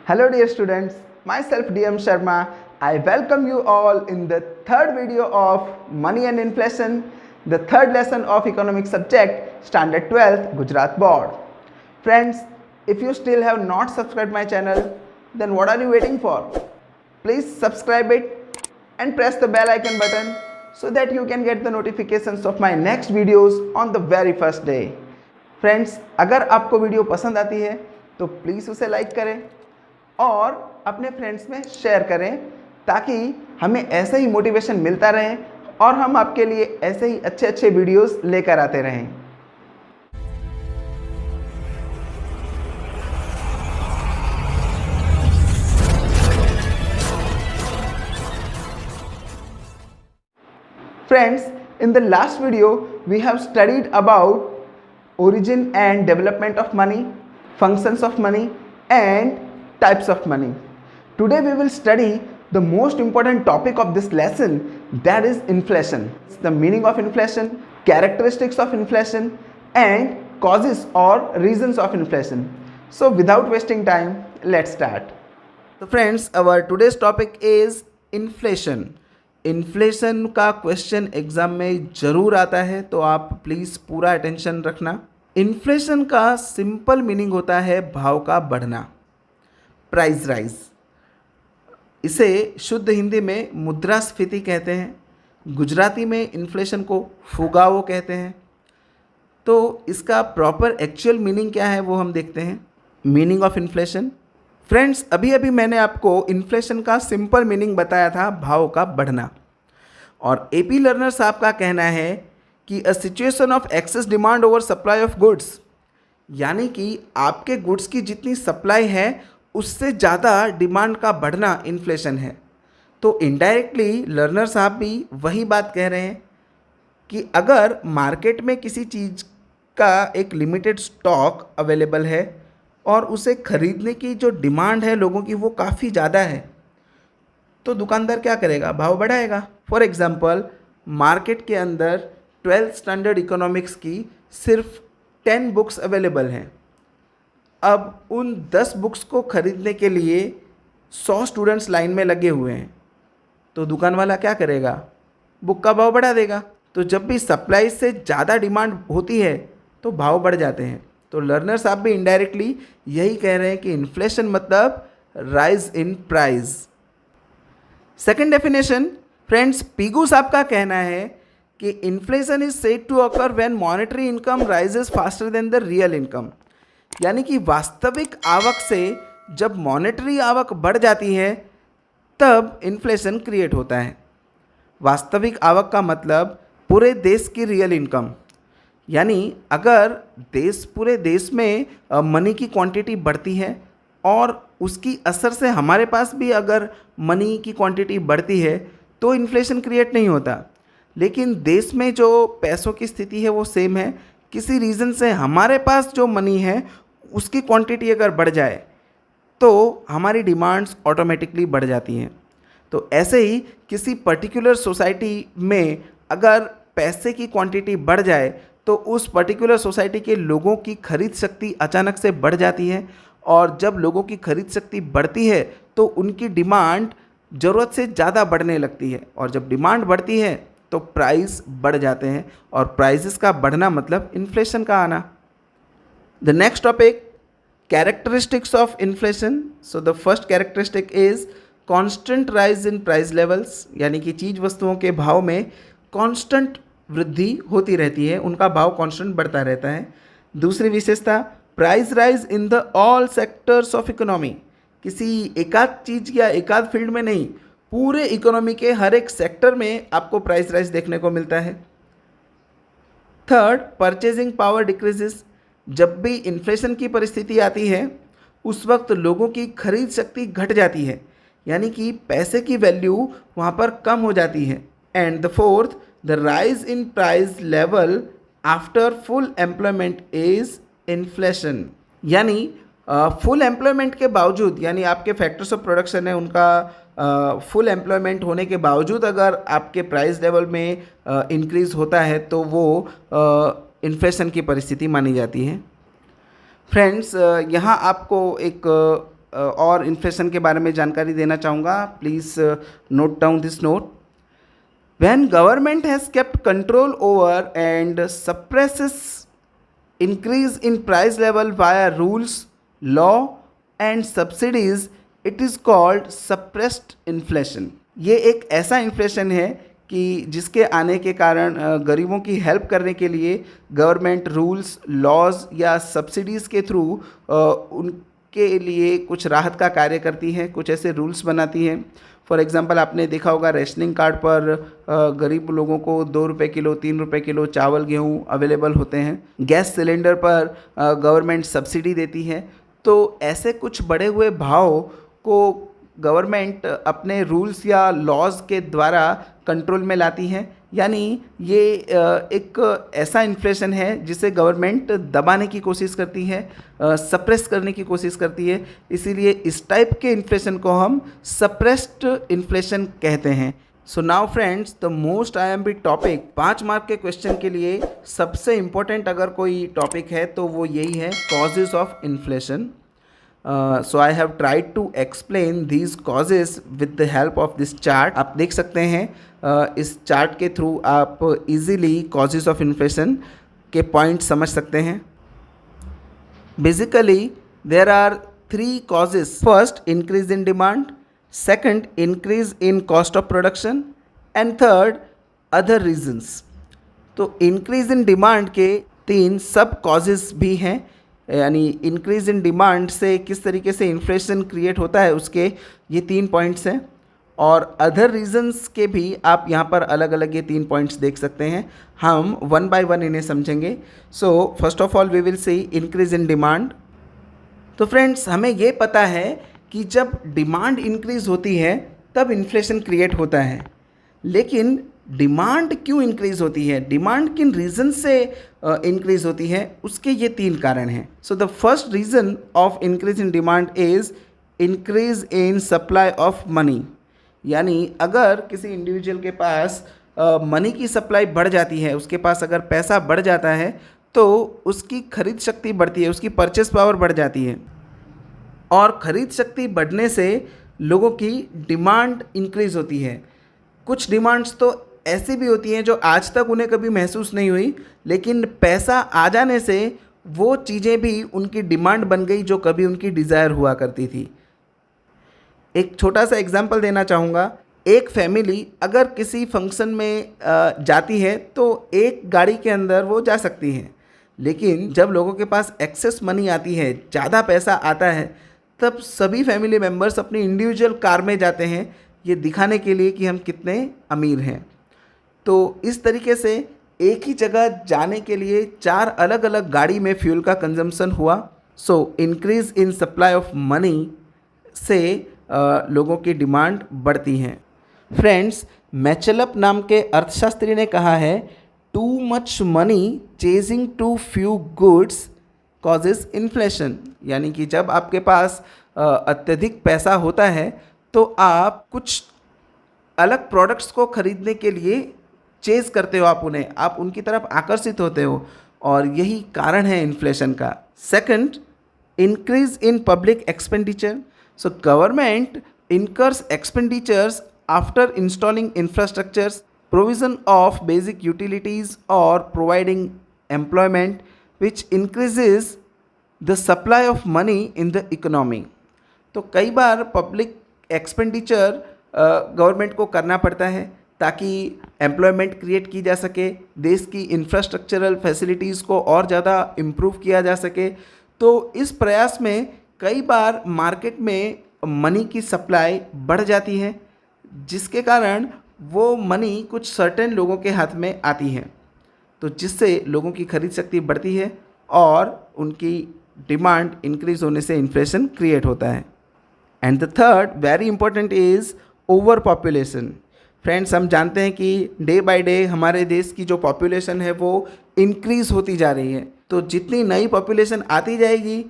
Hello dear students, myself DM Sharma. I welcome you all in the third video of Money and Inflation, the third lesson of economic subject Standard 12th Gujarat Board. Friends, if you still have not subscribed my channel, then what are you waiting for? Please subscribe it and press the bell icon button so that you can get the notifications of my next videos on the very first day. Friends, अगर आपको video पसंद आती है तो please उसे like करें और अपने फ्रेंड्स में शेयर करें ताकि हमें ऐसा ही मोटिवेशन मिलता रहे और हम आपके लिए ऐसे ही अच्छे अच्छे वीडियोस लेकर आते रहें। Friends, in the last video we have studied about origin and development of money, functions of money and types of money. Today we will study the most important topic of this lesson, that is inflation. The meaning of inflation, characteristics of inflation and causes or reasons of inflation. So without wasting time, let's start. So friends, our today's topic is inflation. Inflation का question exam में ज़रूर आता है, तो आप please पूरा attention रखना। Inflation का सिंपल मीनिंग होता है भाव का बढ़ना, प्राइस राइज। इसे शुद्ध हिंदी में मुद्रास्फीति कहते हैं, गुजराती में इन्फ्लेशन को फुगावो कहते हैं। तो इसका प्रॉपर एक्चुअल मीनिंग क्या है वो हम देखते हैं। Meaning of inflation. फ्रेंड्स, अभी अभी मैंने आपको इन्फ्लेशन का सिंपल मीनिंग बताया था, भाव का बढ़ना। और एपी लर्नर साहब का कहना है कि a situation of excess demand over supply of goods, यानी कि आपके गुड्स की जितनी सप्लाई है उससे ज़्यादा डिमांड का बढ़ना इन्फ्लेशन है। तो इनडायरेक्टली लर्नर साहब भी वही बात कह रहे हैं कि अगर मार्केट में किसी चीज़ का एक लिमिटेड स्टॉक अवेलेबल है और उसे खरीदने की जो डिमांड है लोगों की वो काफ़ी ज़्यादा है, तो दुकानदार क्या करेगा? भाव बढ़ाएगा। फॉर एग्ज़ाम्पल, मार्केट के अंदर 12th स्टैंडर्ड इकोनॉमिक्स की सिर्फ 10 बुक्स अवेलेबल हैं। अब उन 10 बुक्स को खरीदने के लिए 100 स्टूडेंट्स लाइन में लगे हुए हैं, तो दुकान वाला क्या करेगा? बुक का भाव बढ़ा देगा। तो जब भी सप्लाई से ज़्यादा डिमांड होती है तो भाव बढ़ जाते हैं। तो लर्नर साहब भी इनडायरेक्टली यही कह रहे हैं कि इन्फ्लेशन मतलब rise in price. Second definition, friends, Pigou साहब का कहना है कि inflation is said to occur when monetary income rises faster than the real income, यानी कि वास्तविक आवक से जब मॉनेटरी आवक बढ़ जाती है तब इन्फ्लेशन क्रिएट होता है। वास्तविक आवक का मतलब पूरे देश की रियल इनकम, यानी अगर पूरे देश में मनी की क्वांटिटी बढ़ती है और उसकी असर से हमारे पास भी अगर मनी की क्वांटिटी बढ़ती है तो इन्फ्लेशन क्रिएट नहीं होता। लेकिन देश में जो पैसों की स्थिति है वो सेम है, किसी रीज़न से हमारे पास जो मनी है उसकी क्वांटिटी अगर बढ़ जाए तो हमारी डिमांड्स ऑटोमेटिकली बढ़ जाती हैं। तो ऐसे ही किसी पर्टिकुलर सोसाइटी में अगर पैसे की क्वांटिटी बढ़ जाए तो उस पर्टिकुलर सोसाइटी के लोगों की खरीद शक्ति अचानक से बढ़ जाती है, और जब लोगों की खरीद शक्ति बढ़ती है तो उनकी डिमांड ज़रूरत से ज़्यादा बढ़ने लगती है, और जब डिमांड बढ़ती है तो प्राइस बढ़ जाते हैं, और प्राइसेस का बढ़ना मतलब इन्फ्लेशन का आना। The next topic, characteristics of inflation. So the first characteristic is constant rise in price levels, यानी कि चीज़ वस्तुओं के भाव में कॉन्स्टेंट वृद्धि होती रहती है, उनका भाव कांस्टेंट बढ़ता रहता है। दूसरी विशेषता, price rise in the all sectors of economy, किसी एकाध चीज़ या एकाध फील्ड में नहीं, पूरे इकोनॉमी के हर एक सेक्टर में आपको प्राइस राइज देखने को मिलता है। थर्ड, परचेजिंग पावर डिक्रीजेस, जब भी इन्फ्लेशन की परिस्थिति आती है उस वक्त लोगों की खरीद शक्ति घट जाती है, यानी कि पैसे की वैल्यू वहाँ पर कम हो जाती है। And the fourth, the rise in price level after full employment is inflation, यानी फुल एम्प्लॉयमेंट के बावजूद, यानी आपके फैक्टर्स ऑफ प्रोडक्शन है उनका फुल एम्प्लॉयमेंट होने के बावजूद अगर आपके प्राइस लेवल में इंक्रीज़ होता है तो वो इन्फ्लेशन की परिस्थिति मानी जाती है। फ्रेंड्स, यहाँ आपको एक और इन्फ्लेशन के बारे में जानकारी देना चाहूँगा. Please note down this note. When government has kept control over and suppresses increase in price level via rules, law and subsidies, it is called suppressed inflation. ये एक ऐसा इन्फ्लेशन है कि जिसके आने के कारण गरीबों की हेल्प करने के लिए गवर्नमेंट रूल्स, लॉज या सब्सिडीज़ के थ्रू उनके लिए कुछ राहत का कार्य करती है, कुछ ऐसे रूल्स बनाती है. फॉर एग्ज़ाम्पल आपने देखा होगा रेशनिंग कार्ड पर गरीब लोगों को 2 रुपये किलो, 3 रुपये किलो चावल गेहूँ अवेलेबल होते हैं. गैस सिलेंडर पर गवर्नमेंट सब्सिडी देती है. तो ऐसे कुछ बढ़े हुए भाव को गवर्नमेंट अपने रूल्स या लॉज के द्वारा कंट्रोल में लाती है. यानी ये एक ऐसा इन्फ्लेशन है जिसे गवर्नमेंट दबाने की कोशिश करती है, सप्रेस करने की कोशिश करती है. इसीलिए इस टाइप के इन्फ्लेशन को हम सप्रेस्ड इन्फ्लेशन कहते हैं. So now friends, the most IMP topic 5 mark के क्वेश्चन के लिए सबसे इम्पोर्टेंट अगर कोई टॉपिक है तो वो यही है, causes of inflation. So I have tried to explain these causes with the help of this chart. आप देख सकते हैं इस चार्ट के थ्रू आप easily causes of inflation के पॉइंट समझ सकते हैं. Basically there are 3 causes. First, increase in demand. Second, increase in cost of production. And third, other reasons. तो increase in demand के 3 सब causes भी हैं. यानी इंक्रीज़ इन डिमांड से किस तरीके से इन्फ्लेशन क्रिएट होता है उसके ये 3 पॉइंट्स हैं. और अदर रीजंस के भी आप यहाँ पर अलग अलग ये 3 पॉइंट्स देख सकते हैं. हम 1 बाय 1 इन्हें समझेंगे. So first of all we will see increase in demand. तो फ्रेंड्स, हमें ये पता है कि जब डिमांड इंक्रीज़ होती है तब इन्फ्लेशन क्रिएट होता है. लेकिन डिमांड क्यों इंक्रीज़ होती है, डिमांड किन रीज़न से इंक्रीज़ होती है, उसके ये 3 कारण हैं. So the first reason of increase in demand is increase in supply of money. यानी अगर किसी इंडिविजुअल के पास मनी की सप्लाई बढ़ जाती है, उसके पास अगर पैसा बढ़ जाता है तो उसकी खरीद शक्ति बढ़ती है, उसकी परचेस पावर बढ़ जाती है. और ख़रीद शक्ति बढ़ने से लोगों की डिमांड इंक्रीज़ होती है. कुछ डिमांड्स तो ऐसी भी होती हैं जो आज तक उन्हें कभी महसूस नहीं हुई, लेकिन पैसा आ जाने से वो चीज़ें भी उनकी डिमांड बन गई जो कभी उनकी डिज़ायर हुआ करती थी. एक छोटा सा एग्जांपल देना चाहूँगा. एक फैमिली अगर किसी फंक्शन में जाती है तो एक गाड़ी के अंदर वो जा सकती है. लेकिन जब लोगों के पास एक्सेस मनी आती है, ज़्यादा पैसा आता है, तब सभी फैमिली मेम्बर्स अपनी इंडिविजुअल कार में जाते हैं, ये दिखाने के लिए कि हम कितने अमीर हैं. तो इस तरीके से एक ही जगह जाने के लिए 4 अलग अलग गाड़ी में फ्यूल का कंजम्पशन हुआ. So increase in supply of money से लोगों की डिमांड बढ़ती हैं. फ्रेंड्स, मैचलअप नाम के अर्थशास्त्री ने कहा है, too much money chasing too few goods causes inflation. यानी कि जब आपके पास अत्यधिक पैसा होता है तो आप कुछ अलग प्रोडक्ट्स को खरीदने के लिए चेज़ करते हो, आप उनकी तरफ आकर्षित होते हो, और यही कारण है इन्फ्लेशन का. Second, increase in public expenditure. So government incurs expenditures after installing infrastructures, provision of basic utilities or providing employment, which increases the supply of money in the economy. तो कई बार पब्लिक एक्सपेंडिचर गवर्नमेंट को करना पड़ता है ताकि employment create की जा सके, देश की इंफ्रास्ट्रक्चरल फैसिलिटीज़ को और ज़्यादा इम्प्रूव किया जा सके. तो इस प्रयास में कई बार मार्केट में मनी की सप्लाई बढ़ जाती है, जिसके कारण वो मनी कुछ सर्टेन लोगों के हाथ में आती है, तो जिससे लोगों की खरीद शक्ति बढ़ती है और उनकी डिमांड इंक्रीज होने से इन्फ्लेशन क्रिएट होता है. And the third very important is over population. Friends, हम जानते हैं कि डे बाय डे हमारे देश की जो पॉपुलेशन है वो इंक्रीज़ होती जा रही है. तो जितनी नई पॉपुलेशन आती जाएगी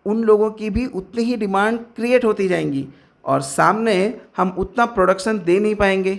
उन लोगों की भी उतनी ही डिमांड क्रिएट होती जाएंगी और सामने हम उतना प्रोडक्शन दे नहीं पाएंगे,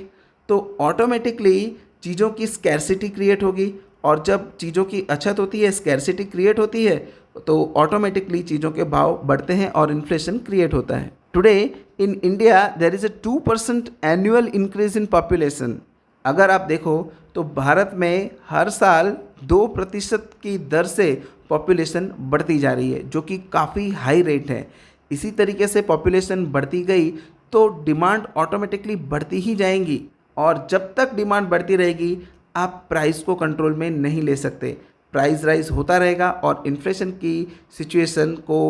तो ऑटोमेटिकली चीज़ों की स्कैरसिटी क्रिएट होगी. और जब चीज़ों की अछत होती है, स्कैरसिटी क्रिएट होती है, तो ऑटोमेटिकली चीज़ों के भाव बढ़ते हैं और इन्फ्लेशन क्रिएट होता है। Today in India there is a 2% annual increase in population. अगर आप देखो तो भारत में हर साल 2% की दर से पॉपुलेशन बढ़ती जा रही है, जो कि काफ़ी हाई रेट है। इसी तरीके से पॉपुलेशन बढ़ती गई तो डिमांड ऑटोमेटिकली बढ़ती ही जाएंगी, और जब तक डिमांड बढ़ती रहेगी आप प्राइस को कंट्रोल में नहीं ले सकते। प्राइस राइज होता रहेगा और इन्फ्लेशन की सिचुएशन को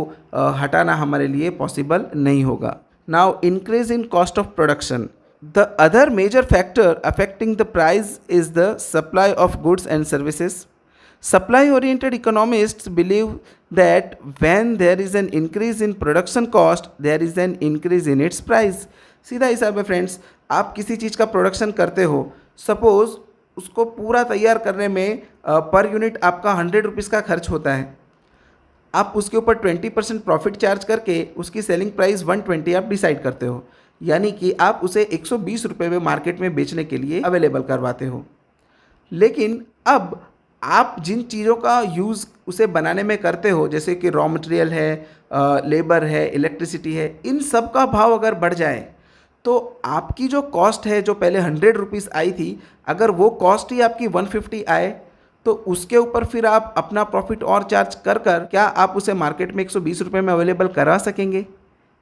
हटाना हमारे लिए पॉसिबल नहीं होगा। Now increase in cost of production. The other major factor affecting the price is the supply of goods and services. Supply oriented economists believe that when there is an increase in production cost, there is an increase in its price. सीधा हिसाब है friends, आप किसी चीज़ का production करते हो, suppose उसको पूरा तैयार करने में पर यूनिट आपका 100 रुपीज़ का खर्च होता है। आप उसके ऊपर 20% प्रॉफिट चार्ज करके उसकी सेलिंग प्राइस 120 आप डिसाइड करते हो, यानी कि आप उसे 120 रुपये में मार्केट में बेचने के लिए अवेलेबल करवाते हो। लेकिन अब आप जिन चीज़ों का यूज़ उसे बनाने में करते हो, जैसे कि रॉ मटेरियल है, लेबर है, इलेक्ट्रिसिटी है, इन सब का भाव अगर बढ़ जाए तो आपकी जो कॉस्ट है, जो पहले 100 रुपीज़ आई थी, अगर वो कॉस्ट ही आपकी 150 आए तो उसके ऊपर फिर आप अपना प्रॉफिट और चार्ज कर क्या आप उसे मार्केट में 120 रुपये में अवेलेबल करा सकेंगे?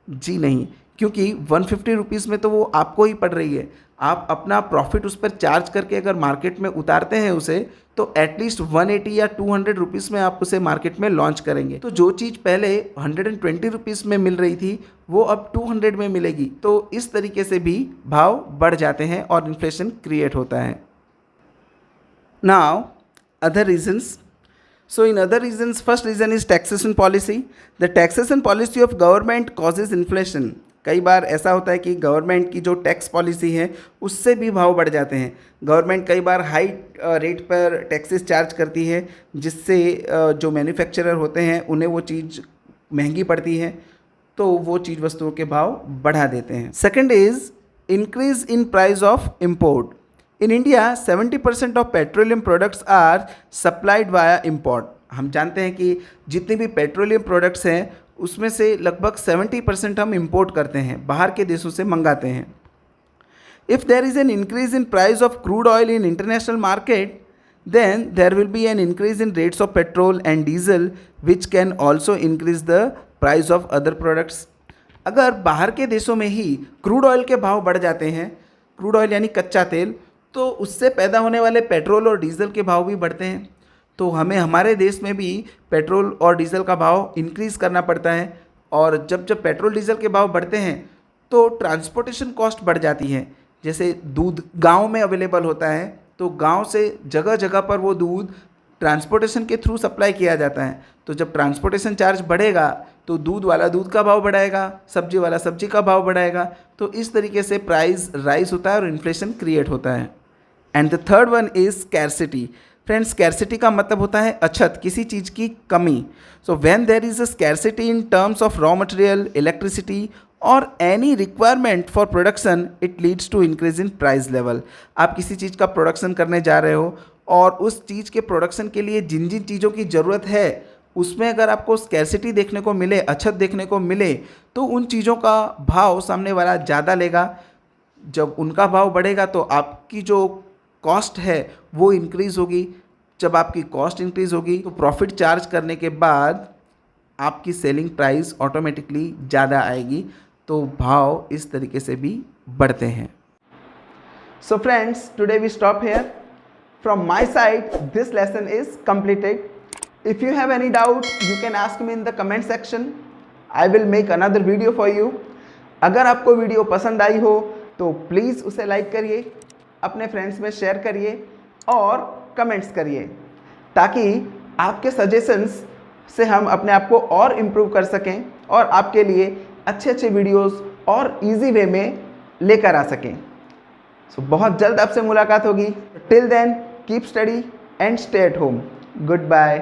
जी नहीं, क्योंकि 150 रुपीज़ में तो वो आपको ही पड़ रही है। आप अपना प्रॉफिट उस पर चार्ज करके अगर मार्केट में उतारते हैं उसे, तो एटलीस्ट 180 या 200 रुपीज़ में आप उसे मार्केट में लॉन्च करेंगे। तो जो चीज़ पहले 120 रुपीज़ में मिल रही थी वो अब 200 में मिलेगी। तो इस तरीके से भी भाव बढ़ जाते हैं और इन्फ्लेशन क्रिएट होता है। Now other reasons. So in other reasons, first reason is taxation policy. The taxation policy of government causes inflation. कई बार ऐसा होता है कि गवर्नमेंट की जो टैक्स पॉलिसी है उससे भी भाव बढ़ जाते हैं। गवर्नमेंट कई बार हाई रेट पर टैक्सेस चार्ज करती है, जिससे जो मैन्युफैक्चरर होते हैं उन्हें वो चीज़ महंगी पड़ती है, तो वो चीज़ वस्तुओं के भाव बढ़ा देते हैं। Second is increase in price of import. In India 70% of petroleum products are supplied via import. हम जानते हैं कि जितने भी पेट्रोलियम प्रोडक्ट्स हैं उसमें से लगभग 70% हम इंपोर्ट करते हैं, बाहर के देशों से मंगाते हैं। If there is an increase in price of crude oil in international market, then there will be an increase in rates of petrol and diesel which can also increase the price of other products. अगर बाहर के देशों में ही crude oil के भाव बढ़ जाते हैं, क्रूड ऑयल यानी कच्चा तेल, तो उससे पैदा होने वाले पेट्रोल और डीजल के भाव भी बढ़ते हैं। तो हमें हमारे देश में भी पेट्रोल और डीजल का भाव इंक्रीज़ करना पड़ता है, और जब जब पेट्रोल डीजल के भाव बढ़ते हैं तो ट्रांसपोर्टेशन कॉस्ट बढ़ जाती है। जैसे दूध गांव में अवेलेबल होता है, तो गांव से जगह जगह पर वो दूध ट्रांसपोर्टेशन के थ्रू सप्लाई किया जाता है। तो जब ट्रांसपोर्टेशन चार्ज बढ़ेगा तो दूध वाला दूध का भाव बढ़ाएगा, सब्जी वाला सब्जी का भाव बढ़ाएगा। तो इस तरीके से प्राइस राइज होता है और इन्फ्लेशन क्रिएट होता है। And the third one is scarcity. Friends, scarcity का मतलब होता है अछत, किसी चीज़ की कमी। So when there is a scarcity in terms of raw material, electricity और any requirement for production, it leads to increase in price level. आप किसी चीज़ का प्रोडक्शन करने जा रहे हो और उस चीज़ के प्रोडक्शन के लिए जिन जिन चीज़ों की ज़रूरत है उसमें अगर आपको स्कैरसिटी देखने को मिले, अछत देखने को मिले, तो उन चीज़ों का भाव सामने वाला ज़्यादा लेगा। जब उनका भाव बढ़ेगा तो आपकी जो कॉस्ट है वो इंक्रीज़ होगी। जब आपकी कॉस्ट इंक्रीज़ होगी तो प्रॉफिट चार्ज करने के बाद आपकी सेलिंग प्राइस ऑटोमेटिकली ज़्यादा आएगी, तो भाव इस तरीके से भी बढ़ते हैं। So friends, today we stop here. From my side this lesson is completed. If you have any doubt, you can ask me in the comment section. I will make another video for you. अगर आपको video पसंद आई हो तो please उसे like करिए, अपने friends में share करिए और कमेंट्स करिए, ताकि आपके सजेशंस से हम अपने आप को और इम्प्रूव कर सकें और आपके लिए अच्छे अच्छे वीडियोस और इजी वे में लेकर आ सकें। सो बहुत जल्द आपसे मुलाकात होगी। Till then keep study and stay at home. Good bye.